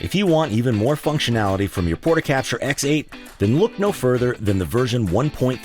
If you want even more functionality from your Portacapture X8, then look no further than the version 1.30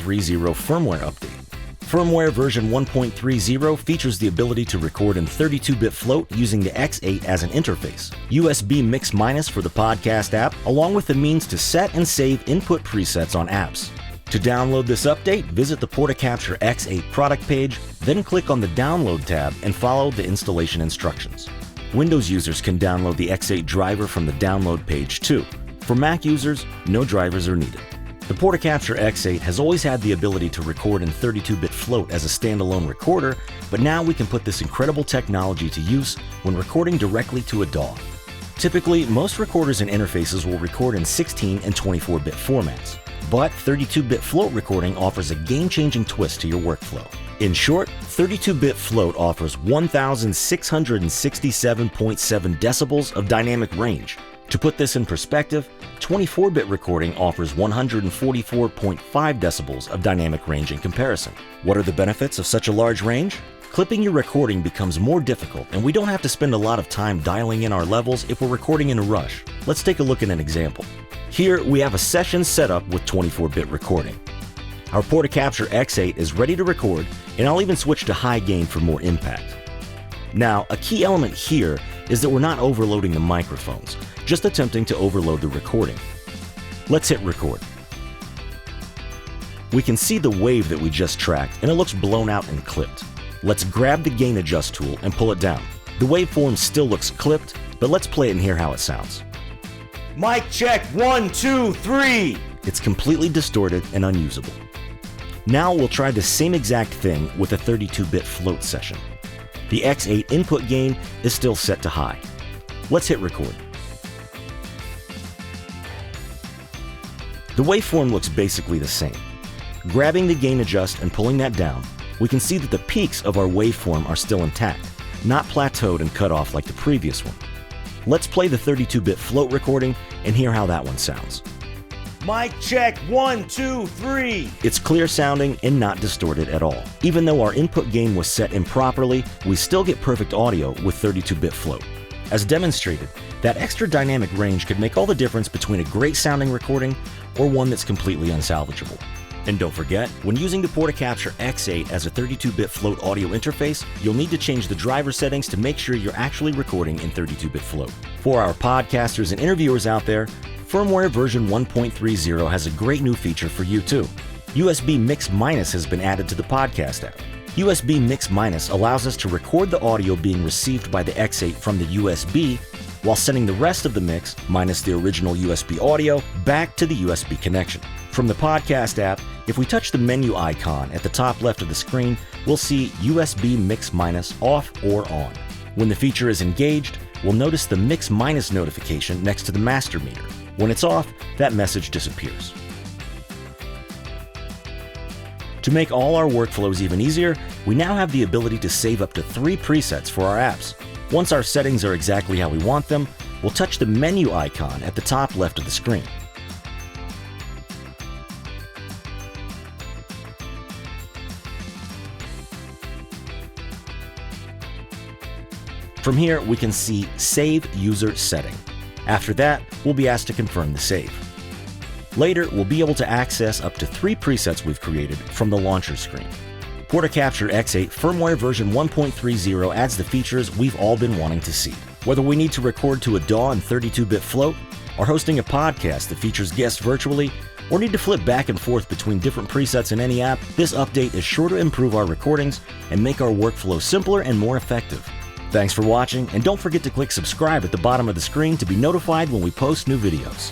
firmware update. Firmware version 1.30 features the ability to record in 32-bit float using the X8 as an interface, USB Mix-Minus for the podcast app, along with the means to set and save input presets on apps. To download this update, visit the Portacapture X8 product page, then click on the Download tab and follow the installation instructions. Windows users can download the X8 driver from the download page too. For Mac users, no drivers are needed. The Portacapture X8 has always had the ability to record in 32-bit float as a standalone recorder, but now we can put this incredible technology to use when recording directly to a DAW. Typically, most recorders and interfaces will record in 16 and 24-bit formats, but 32-bit float recording offers a game-changing twist to your workflow. In short, 32-bit float offers 1,667.7 decibels of dynamic range. To put this in perspective, 24-bit recording offers 144.5 decibels of dynamic range in comparison. What are the benefits of such a large range? Clipping your recording becomes more difficult, and we don't have to spend a lot of time dialing in our levels if we're recording in a rush. Let's take a look at an example. Here, we have a session set up with 24-bit recording. Our Portacapture X8 is ready to record, and I'll even switch to high gain for more impact. Now, a key element here is that we're not overloading the microphones, just attempting to overload the recording. Let's hit record. We can see the wave that we just tracked, and it looks blown out and clipped. Let's grab the gain adjust tool and pull it down. The waveform still looks clipped, but let's play it and hear how it sounds. Mic check, 1, 2, 3! It's completely distorted and unusable. Now we'll try the same exact thing with a 32-bit float session. The X8 input gain is still set to high. Let's hit record. The waveform looks basically the same. Grabbing the gain adjust and pulling that down, we can see that the peaks of our waveform are still intact, not plateaued and cut off like the previous one. Let's play the 32-bit float recording and hear how that one sounds. Mic check, 1, 2, 3! It's clear sounding and not distorted at all. Even though our input gain was set improperly, we still get perfect audio with 32-bit float. As demonstrated, that extra dynamic range could make all the difference between a great sounding recording or one that's completely unsalvageable. And don't forget, when using the Portacapture X8 as a 32-bit float audio interface, you'll need to change the driver settings to make sure you're actually recording in 32-bit float. For our podcasters and interviewers out there, firmware version 1.30 has a great new feature for you too. USB Mix-Minus has been added to the podcast app. USB Mix-Minus allows us to record the audio being received by the X8 from the USB while sending the rest of the mix, minus the original USB audio, back to the USB connection. From the podcast app, if we touch the menu icon at the top left of the screen, we'll see USB Mix-Minus off or on. When the feature is engaged, we'll notice the Mix-Minus notification next to the master meter. When it's off, that message disappears. To make all our workflows even easier, we now have the ability to save up to 3 presets for our apps. Once our settings are exactly how we want them, we'll touch the menu icon at the top left of the screen. From here, we can see Save User Setting. After that, we'll be asked to confirm the save. Later, we'll be able to access up to 3 presets we've created from the launcher screen. Portacapture X8 firmware version 1.30 adds the features we've all been wanting to see. Whether we need to record to a DAW in 32-bit float, or hosting a podcast that features guests virtually, or need to flip back and forth between different presets in any app, this update is sure to improve our recordings and make our workflow simpler and more effective. Thanks for watching, and don't forget to click subscribe at the bottom of the screen to be notified when we post new videos.